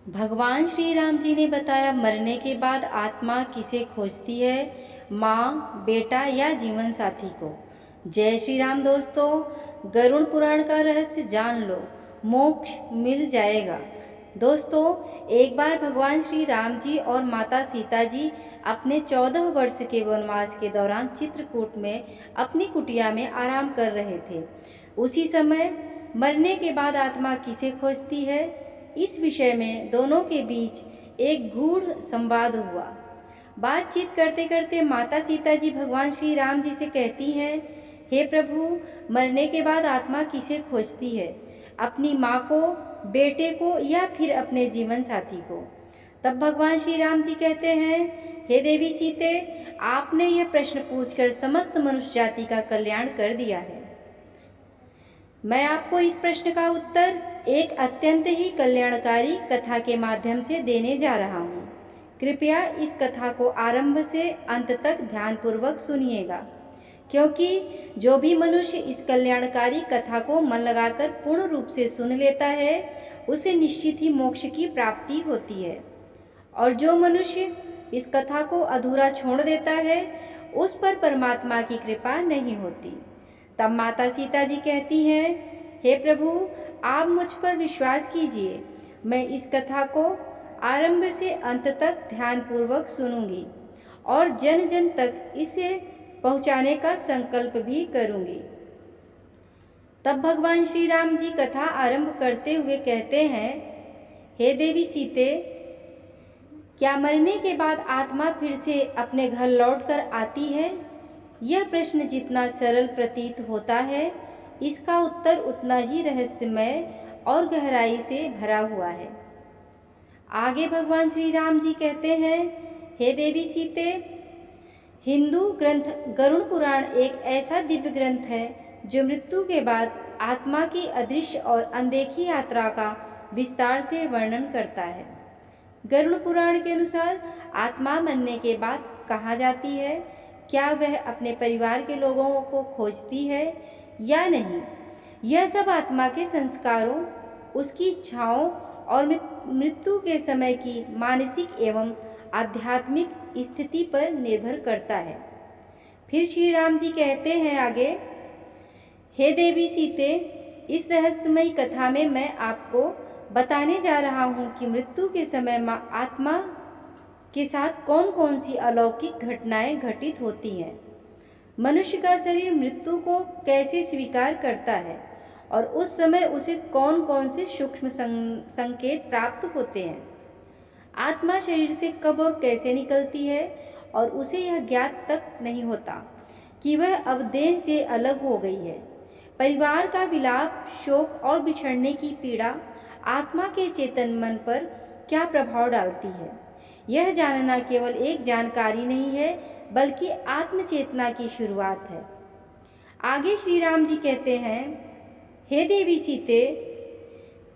भगवान श्री राम जी ने बताया, मरने के बाद आत्मा किसे खोजती है, माँ, बेटा या जीवन साथी को। जय श्री राम दोस्तों, गरुड़ पुराण का रहस्य जान लो, मोक्ष मिल जाएगा। दोस्तों, एक बार भगवान श्री राम जी और माता सीता जी अपने 14 वर्ष के वनवास के दौरान चित्रकूट में अपनी कुटिया में आराम कर रहे थे। उसी समय मरने के बाद आत्मा किसे खोजती है, इस विषय में दोनों के बीच एक गूढ़ संवाद हुआ। बातचीत करते करते माता सीता जी भगवान श्री राम जी से कहती हैं, हे प्रभु, मरने के बाद आत्मा किसे खोजती है, अपनी माँ को, बेटे को या फिर अपने जीवन साथी को। तब भगवान श्री राम जी कहते हैं, हे देवी सीते, आपने यह प्रश्न पूछकर समस्त मनुष्य जाति का कल्याण कर दिया है। मैं आपको इस प्रश्न का उत्तर एक अत्यंत ही कल्याणकारी कथा के माध्यम से देने जा रहा हूँ। कृपया इस कथा को आरंभ से अंत तक ध्यानपूर्वक सुनिएगा, क्योंकि जो भी मनुष्य इस कल्याणकारी कथा को मन लगाकर पूर्ण रूप से सुन लेता है, उसे निश्चित ही मोक्ष की प्राप्ति होती है, और जो मनुष्य इस कथा को अधूरा छोड़ देता है, उस पर परमात्मा की कृपा नहीं होती। तब माता सीता जी कहती हैं, हे प्रभु, आप मुझ पर विश्वास कीजिए, मैं इस कथा को आरंभ से अंत तक ध्यानपूर्वक सुनूंगी और जन जन तक इसे पहुंचाने का संकल्प भी करूंगी। तब भगवान श्री राम जी कथा आरंभ करते हुए कहते हैं, हे देवी सीते, क्या मरने के बाद आत्मा फिर से अपने घर लौटकर आती है? यह प्रश्न जितना सरल प्रतीत होता है, इसका उत्तर उतना ही रहस्यमय और गहराई से भरा हुआ है। आगे भगवान श्री राम जी कहते हैं, हे देवी सीते, हिंदू ग्रंथ गरुड़ पुराण एक ऐसा दिव्य ग्रंथ है जो मृत्यु के बाद आत्मा की अदृश्य और अनदेखी यात्रा का विस्तार से वर्णन करता है। गरुड़ पुराण के अनुसार आत्मा मरने के बाद कहाँ जाती है, क्या वह अपने परिवार के लोगों को खोजती है या नहीं, यह सब आत्मा के संस्कारों, उसकी इच्छाओं और मृत्यु के समय की मानसिक एवं आध्यात्मिक स्थिति पर निर्भर करता है। फिर श्री राम जी कहते हैं आगे, हे देवी सीते, इस रहस्यमयी कथा में मैं आपको बताने जा रहा हूँ कि मृत्यु के समय आत्मा के साथ कौन कौन सी अलौकिक घटनाएं घटित होती हैं, मनुष्य का शरीर मृत्यु को कैसे स्वीकार करता है और उस समय उसे कौन कौन से सूक्ष्म संकेत प्राप्त होते हैं, आत्मा शरीर से कब और कैसे निकलती है और उसे यह ज्ञात तक नहीं होता कि वह अब देह से अलग हो गई है। परिवार का विलाप, शोक और बिछड़ने की पीड़ा आत्मा के चेतन मन पर क्या प्रभाव डालती है, यह जानना केवल एक जानकारी नहीं है, बल्कि आत्मचेतना की शुरुआत है। आगे श्री राम जी कहते हैं, हे देवी सीते,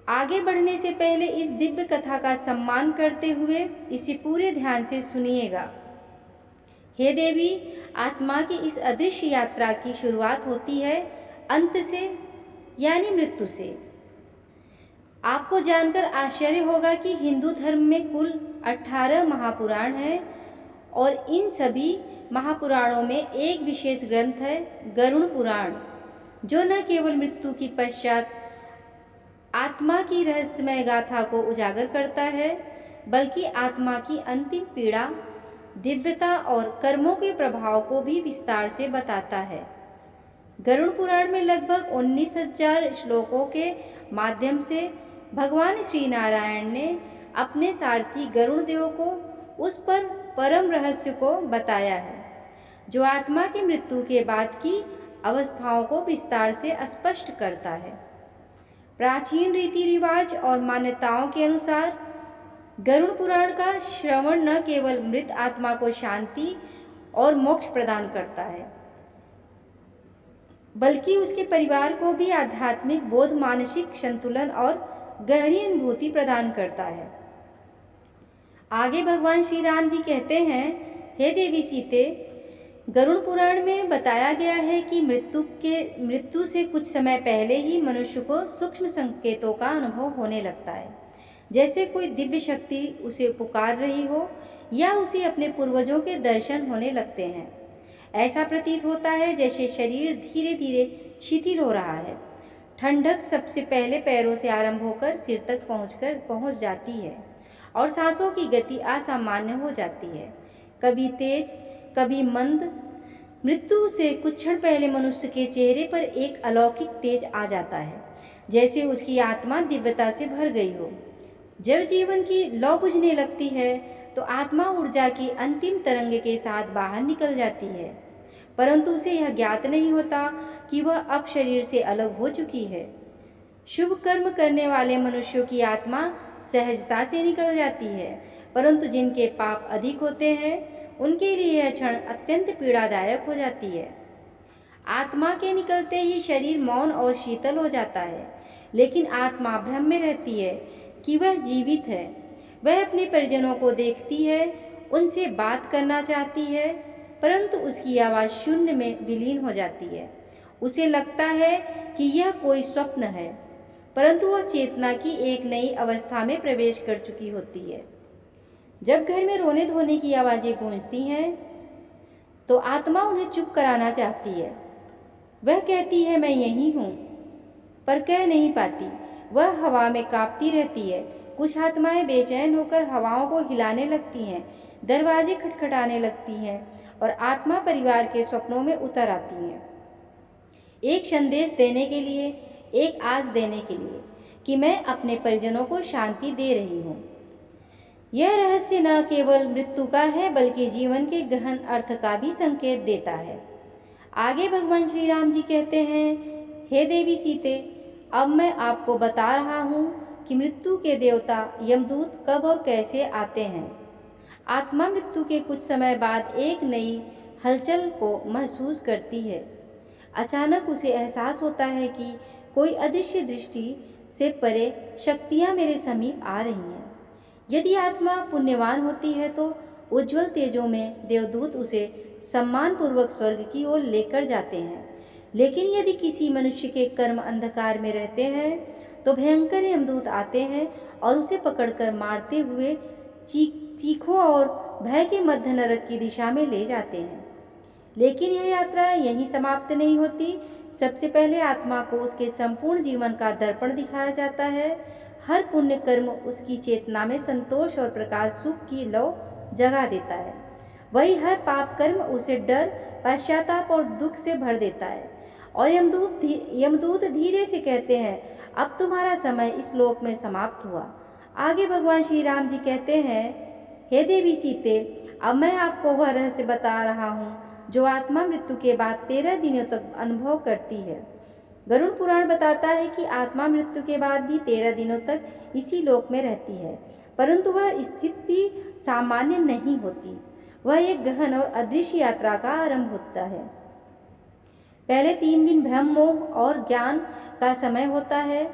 आगे बढ़ने से पहले इस दिव्य कथा का सम्मान करते हुए इसे पूरे ध्यान से सुनिएगा। हे देवी, आत्मा की इस अदृश्य यात्रा की शुरुआत होती है अंत से, यानी मृत्यु से। आपको जानकर आश्चर्य होगा कि हिंदू धर्म में कुल 18 महापुराण हैं और इन सभी महापुराणों में एक विशेष ग्रंथ है गरुड़ पुराण, जो न केवल मृत्यु की पश्चात आत्मा की रहस्यमय गाथा को उजागर करता है, बल्कि आत्मा की अंतिम पीड़ा, दिव्यता और कर्मों के प्रभाव को भी विस्तार से बताता है। गरुड़ पुराण में लगभग 19,000 श्लोकों के माध्यम से भगवान श्री नारायण ने अपने सारथी गरुड़ देव को उस पर परम रहस्य को बताया है, जो आत्मा की मृत्यु के बाद की अवस्थाओं को विस्तार से स्पष्ट करता है। प्राचीन रीति रिवाज और मान्यताओं के अनुसार गरुड़ पुराण का श्रवण न केवल मृत आत्मा को शांति और मोक्ष प्रदान करता है, बल्कि उसके परिवार को भी आध्यात्मिक बोध, मानसिक संतुलन और गहरी अनुभूति प्रदान करता है। आगे भगवान श्री राम जी कहते हैं, हे देवी सीते, गरुड़ पुराण में बताया गया है कि मृत्यु से कुछ समय पहले ही मनुष्य को सूक्ष्म संकेतों का अनुभव होने लगता है, जैसे कोई दिव्य शक्ति उसे पुकार रही हो या उसे अपने पूर्वजों के दर्शन होने लगते हैं। ऐसा प्रतीत होता है जैसे शरीर धीरे धीरे शिथिल हो रहा है। ठंडक सबसे पहले पैरों से आरंभ होकर सिर तक पहुंच जाती है और सांसों की गति असामान्य हो जाती है, कभी तेज कभी मंद। मृत्यु से कुछ क्षण पहले मनुष्य के चेहरे पर एक अलौकिक तेज आ जाता है, जैसे उसकी आत्मा दिव्यता से भर गई हो। जब जीवन की लौ बुझने लगती है तो आत्मा ऊर्जा की अंतिम तरंग के साथ बाहर निकल जाती है, परंतु उसे यह ज्ञात नहीं होता कि वह अब शरीर से अलग हो चुकी है। शुभ कर्म करने वाले मनुष्यों की आत्मा सहजता से निकल जाती है, परंतु जिनके पाप अधिक होते हैं उनके लिए यह क्षण अत्यंत पीड़ादायक हो जाती है। आत्मा के निकलते ही शरीर मौन और शीतल हो जाता है, लेकिन आत्मा भ्रम में रहती है कि वह जीवित है। वह अपने परिजनों को देखती है, उनसे बात करना चाहती है, परंतु उसकी आवाज़ शून्य में विलीन हो जाती है। उसे लगता है कि यह कोई स्वप्न है, परंतु वह चेतना की एक नई अवस्था में प्रवेश कर चुकी होती है। जब घर में रोने धोने की आवाज़ें गूंजती हैं तो आत्मा उन्हें चुप कराना चाहती है। वह कहती है मैं यहीं हूँ, पर कह नहीं पाती। वह हवा में कांपती रहती है। कुछ आत्माएं बेचैन होकर हवाओं को हिलाने लगती हैं, दरवाजे खटखटाने लगती हैं और आत्मा परिवार के स्वप्नों में उतर आती हैं, एक संदेश देने के लिए, एक आस देने के लिए कि मैं अपने परिजनों को शांति दे रही हूँ। यह रहस्य न केवल मृत्यु का है बल्कि जीवन के गहन अर्थ का भी संकेत देता है। आगे भगवान श्री राम जी कहते हैं, हे देवी सीते, अब मैं आपको बता रहा हूँ कि मृत्यु के देवता यमदूत कब और कैसे आते हैं। आत्मा मृत्यु के कुछ समय बाद एक नई हलचल को महसूस करती है। अचानक उसे एहसास होता है कि कोई अदृश्य दृष्टि से परे शक्तियाँ मेरे समीप आ रही हैं। यदि आत्मा पुण्यवान होती है तो उज्जवल तेजों में देवदूत उसे सम्मानपूर्वक स्वर्ग की ओर लेकर जाते हैं, लेकिन यदि किसी मनुष्य के कर्म अंधकार में रहते हैं तो भयंकर यमदूत आते हैं और उसे पकड़कर मारते हुए चीखों और भय के मध्य नरक की दिशा में ले जाते हैं। लेकिन यह यात्रा यहीं समाप्त नहीं होती। सबसे पहले आत्मा को उसके संपूर्ण जीवन का दर्पण दिखाया जाता है। हर पुण्य कर्म उसकी चेतना में संतोष और प्रकाश सुख की लौ जगा देता है, वही हर पाप कर्म उसे डर, पश्चाताप और दुख से भर देता है। और यमदूत धीरे से कहते हैं, अब तुम्हारा समय इस लोक में समाप्त हुआ। आगे भगवान श्री राम जी कहते हैं, हे देवी सीते, अब मैं आपको वह रहस्य बता रहा हूँ जो आत्मा मृत्यु के बाद 13 दिनों तक अनुभव करती है। गरुड़ पुराण बताता है कि आत्मा मृत्यु के बाद भी 13 दिनों तक इसी लोक में रहती है, परंतु वह स्थिति सामान्य नहीं होती। वह एक गहन और अदृश्य यात्रा का आरंभ होता है। पहले 3 दिन भ्रम, मोह और ज्ञान का समय होता है।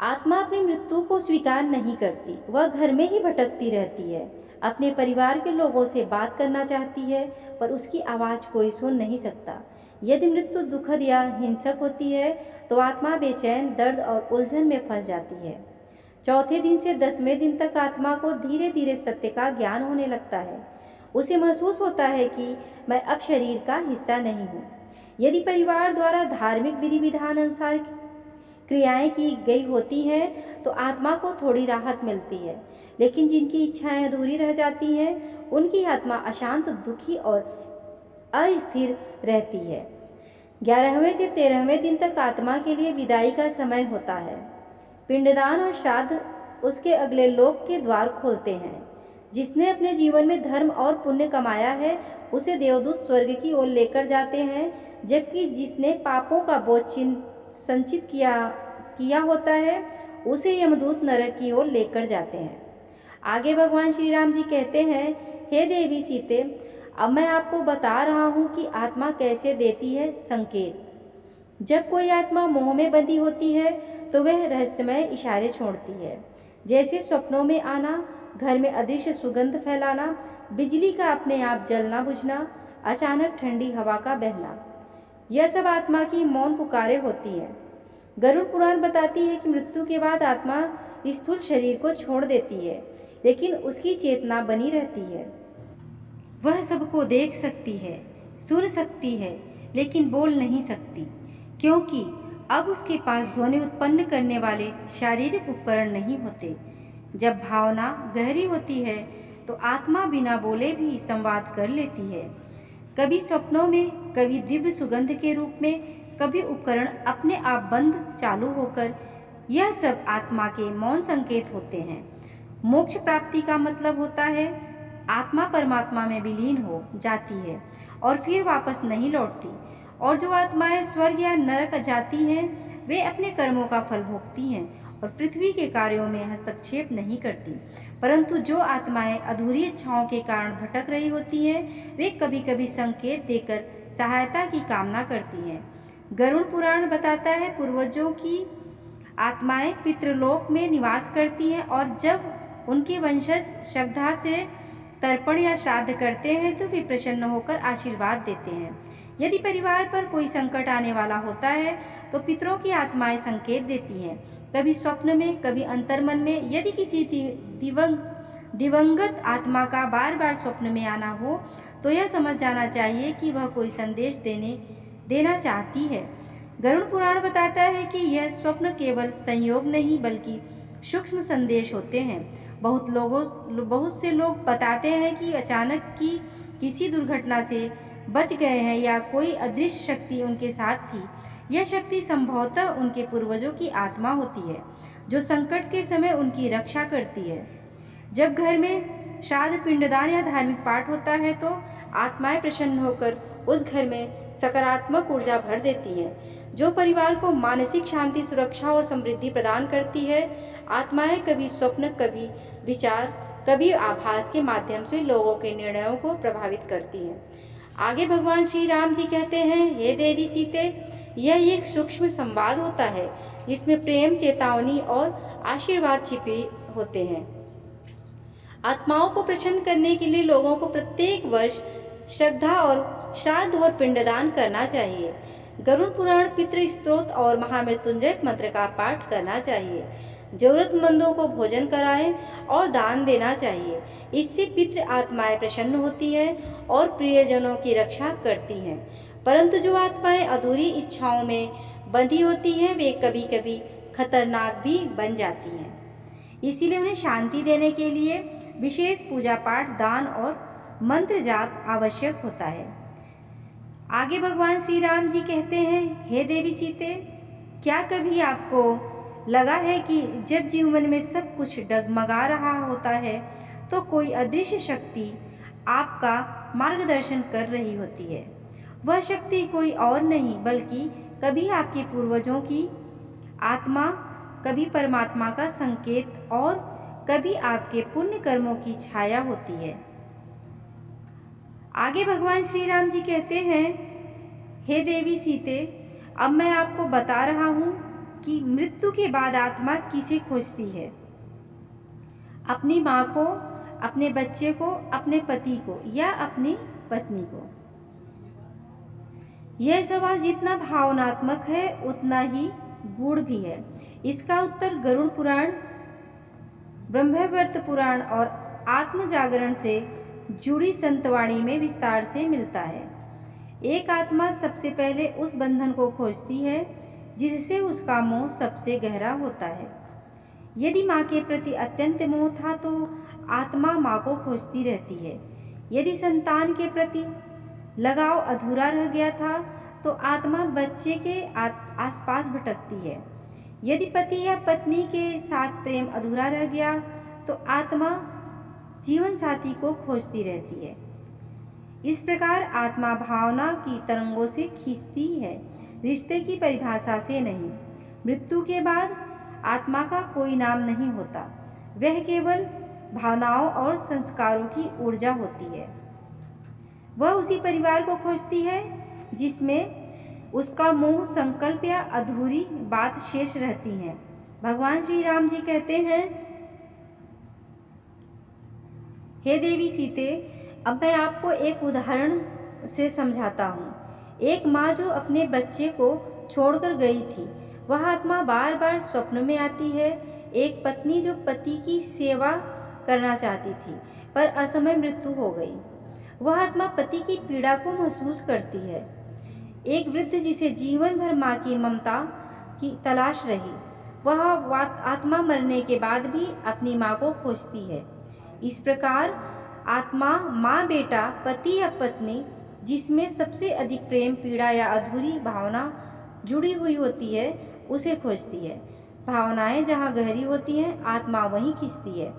आत्मा अपनी मृत्यु को स्वीकार नहीं करती। वह घर में ही भटकती रहती है, अपने परिवार के लोगों से बात करना चाहती है, पर उसकी आवाज़ कोई सुन नहीं सकता। यदि मृत्यु दुखद या हिंसक होती है तो आत्मा बेचैन, दर्द और उलझन में फंस जाती है। चौथे दिन से 10वें दिन तक आत्मा को धीरे धीरे सत्य का ज्ञान होने लगता है। उसे महसूस होता है कि मैं अब शरीर का हिस्सा नहीं हूँ। यदि परिवार द्वारा धार्मिक विधि विधान अनुसार क्रियाएं की गई होती हैं तो आत्मा को थोड़ी राहत मिलती है, लेकिन जिनकी इच्छाएं अधूरी रह जाती हैं उनकी आत्मा अशांत, दुखी और अस्थिर रहती है। 11वें से 13वें दिन तक आत्मा के लिए विदाई का समय होता है। पिंडदान और श्राद्ध उसके अगले लोक के द्वार खोलते हैं। जिसने अपने जीवन में धर्म और पुण्य कमाया है उसे देवदूत स्वर्ग की ओर लेकर जाते हैं, जबकि जिसने पापों का बोझ संचित किया होता है उसे यमदूत नरक की ओर लेकर जाते हैं। आगे भगवान श्री राम जी कहते हैं, हे देवी सीते, अब मैं आपको बता रहा हूँ कि आत्मा कैसे देती है संकेत। जब कोई आत्मा मोह में बंधी होती है तो वह रहस्यमय इशारे छोड़ती है, जैसे स्वप्नों में आना, घर में अदृश्य सुगंध फैलाना, बिजली का अपने आप जलना बुझना, अचानक ठंडी हवा का बहना। यह सब आत्मा की मौन पुकारें होती हैं। गरुड़ पुराण बताती है कि मृत्यु के बाद आत्मा स्थूल शरीर को छोड़ देती है, लेकिन उसकी चेतना बनी रहती है। वह सबको देख सकती है, सुन सकती है, लेकिन बोल नहीं सकती, क्योंकि अब उसके पास ध्वनि उत्पन्न करने वाले शारीरिक उपकरण नहीं होते। जब भावना गहरी होती है तो आत्मा बिना बोले भी संवाद कर लेती है, कभी स्वप्नों में, कभी दिव्य सुगंध के रूप में, कभी उपकरण अपने आप बंद चालू होकर। यह सब आत्मा के मौन संकेत होते हैं। मोक्ष प्राप्ति का मतलब होता है आत्मा परमात्मा में विलीन हो जाती है और फिर वापस नहीं लौटती। और जो आत्माएं स्वर्ग या नरक जाती हैं, वे अपने कर्मों का फल भोगती हैं और पृथ्वी के कार्यों में हस्तक्षेप नहीं करती। परंतु जो आत्माएं अधूरी इच्छाओं के कारण भटक रही होती हैं, वे कभी कभी संकेत देकर सहायता की कामना करती हैं। गरुड़ पुराण बताता है पूर्वजों की आत्माएं पितृलोक में निवास करती हैं और जब उनके वंशज श्रद्धा से तर्पण या श्राद्ध करते हैं तो वे प्रसन्न होकर आशीर्वाद देते हैं। यदि परिवार पर कोई संकट आने वाला होता है तो पितरों की आत्माएं संकेत देती हैं, कभी स्वप्न में, कभी अंतर्मन में। यदि किसी दिवंगत आत्मा का बार बार स्वप्न में आना हो तो यह समझ जाना चाहिए कि वह कोई संदेश देना चाहती है। गरुड़ पुराण बताता है कि यह स्वप्न केवल संयोग नहीं बल्कि सूक्ष्म संदेश होते हैं। बहुत से लोग बताते हैं कि अचानक की किसी दुर्घटना से बच गए हैं या कोई अदृश्य शक्ति उनके साथ थी। यह शक्ति संभवतः उनके पूर्वजों की आत्मा होती है जो संकट के समय उनकी रक्षा करती है। जब घर में श्राद्ध, पिंडदान या धार्मिक पाठ होता है तो आत्माएं प्रसन्न होकर उस घर में सकारात्मक ऊर्जा भर देती हैं, जो परिवार को मानसिक शांति, सुरक्षा और समृद्धि प्रदान करती है। आत्माएं कभी स्वप्न, कभी विचार, कभी आभास के माध्यम से लोगों के निर्णयों को प्रभावित करती हैं। आगे भगवान श्री राम जी कहते हैं, हे देवी सीते, यह एक सूक्ष्म संवाद होता है जिसमें प्रेम, चेतावनी और आशीर्वाद छिपे होते हैं। आत्माओं को प्रसन्न करने के लिए लोगों को प्रत्येक वर्ष श्रद्धा और श्राद्ध और पिंडदान करना चाहिए। गरुड़ पुराण, पितृ स्तोत्र और महामृत्युंजय मंत्र का पाठ करना चाहिए। जरूरतमंदों को भोजन कराएं और दान देना चाहिए। इससे पितृ आत्माएं प्रसन्न होती हैं और प्रियजनों की रक्षा करती हैं। परंतु जो आत्माएं अधूरी इच्छाओं में बंधी होती हैं, वे कभी कभी खतरनाक भी बन जाती हैं। इसीलिए उन्हें शांति देने के लिए विशेष पूजा पाठ, दान और मंत्र जाप आवश्यक होता है। आगे भगवान श्री राम जी कहते हैं, हे देवी सीते, क्या कभी आपको लगा है कि जब जीवन में सब कुछ डगमगा रहा होता है तो कोई अदृश्य शक्ति आपका मार्गदर्शन कर रही होती है? वह शक्ति कोई और नहीं बल्कि कभी आपके पूर्वजों की आत्मा, कभी परमात्मा का संकेत और कभी आपके पुण्य कर्मों की छाया होती है। आगे भगवान श्री राम जी कहते हैं, हे देवी सीते, अब मैं आपको बता रहा हूँ कि मृत्यु के बाद आत्मा किसे खोजती है? अपनी माँ को, अपने बच्चे को, अपने पति को या अपनी पत्नी को? यह सवाल जितना भावनात्मक है उतना ही गूढ़ भी है। इसका उत्तर गरुड़ पुराण, ब्रह्मवैवर्त पुराण और आत्म जागरण से जुड़ी संतवाणी में विस्तार से मिलता है। एक आत्मा सबसे पहले उस बंधन को खोजती है जिससे उसका मोह सबसे गहरा होता है। यदि माँ के प्रति अत्यंत मोह था तो आत्मा माँ को खोजती रहती है। यदि संतान के प्रति लगाव अधूरा रह गया था तो आत्मा बच्चे के आसपास भटकती है। यदि पति या पत्नी के साथ प्रेम अधूरा रह गया तो आत्मा जीवन साथी को खोजती रहती है। इस प्रकार आत्मा भावना की तरंगों से खींचती है, रिश्ते की परिभाषा से नहीं। मृत्यु के बाद आत्मा का कोई नाम नहीं होता, वह केवल भावनाओं और संस्कारों की ऊर्जा होती है। वह उसी परिवार को खोजती है जिसमें उसका मोह, संकल्प या अधूरी बात शेष रहती है। भगवान श्री राम जी कहते हैं, हे देवी सीते, अब मैं आपको एक उदाहरण से समझाता हूँ। एक माँ जो अपने बच्चे को छोड़कर गई थी, वह आत्मा बार बार स्वप्न में आती है। एक पत्नी जो पति की सेवा करना चाहती थी पर असमय मृत्यु हो गई। वह आत्मा पति की पीड़ा को महसूस करती है। एक वृद्ध जिसे जीवन भर माँ की ममता की तलाश रही, वह आत्मा मरने के बाद भी अपनी माँ को खोजती है। इस प्रकार आत्मा माँ, बेटा, पति या पत्नी जिसमें सबसे अधिक प्रेम, पीड़ा या अधूरी भावना जुड़ी हुई होती है उसे खोजती है। भावनाएं जहाँ गहरी होती हैं, आत्मा वहीं खिंचती है।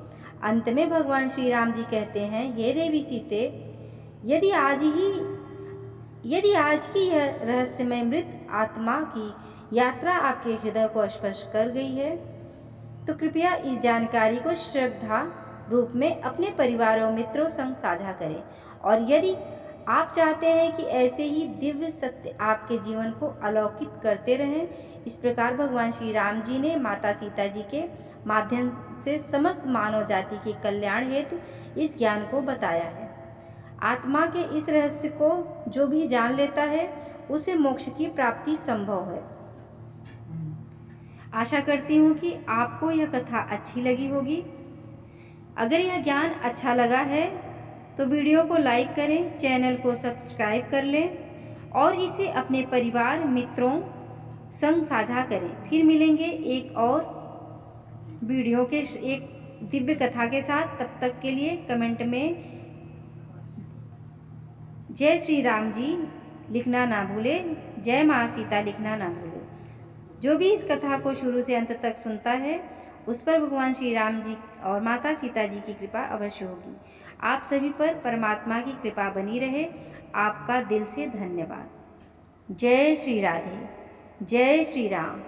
अंत में भगवान श्री राम जी कहते हैं, हे देवी सीते, यदि आज की यह रहस्यमय मृत आत्मा की यात्रा आपके हृदय को स्पर्श कर गई है तो कृपया इस जानकारी को श्रद्धा रूप में अपने परिवार और मित्रों संग साझा करें। और यदि आप चाहते हैं कि ऐसे ही दिव्य सत्य आपके जीवन को अलौकिक करते रहें, इस प्रकार भगवान श्री राम जी ने माता सीता जी के माध्यम से समस्त मानव जाति के कल्याण हेतु इस ज्ञान को बताया है। आत्मा के इस रहस्य को जो भी जान लेता है उसे मोक्ष की प्राप्ति संभव है। आशा करती हूँ कि आपको यह कथा अच्छी लगी होगी। अगर यह ज्ञान अच्छा लगा है तो वीडियो को लाइक करें, चैनल को सब्सक्राइब कर लें और इसे अपने परिवार मित्रों संग साझा करें। फिर मिलेंगे एक और वीडियो के एक दिव्य कथा के साथ। तब तक के लिए कमेंट में जय श्री राम जी लिखना ना भूलें, जय माँ सीता लिखना ना भूलें। जो भी इस कथा को शुरू से अंत तक सुनता है उस पर भगवान श्री राम जी और माता सीता जी की कृपा अवश्य होगी। आप सभी पर परमात्मा की कृपा बनी रहे। आपका दिल से धन्यवाद। जय श्री राधे, जय श्री राम।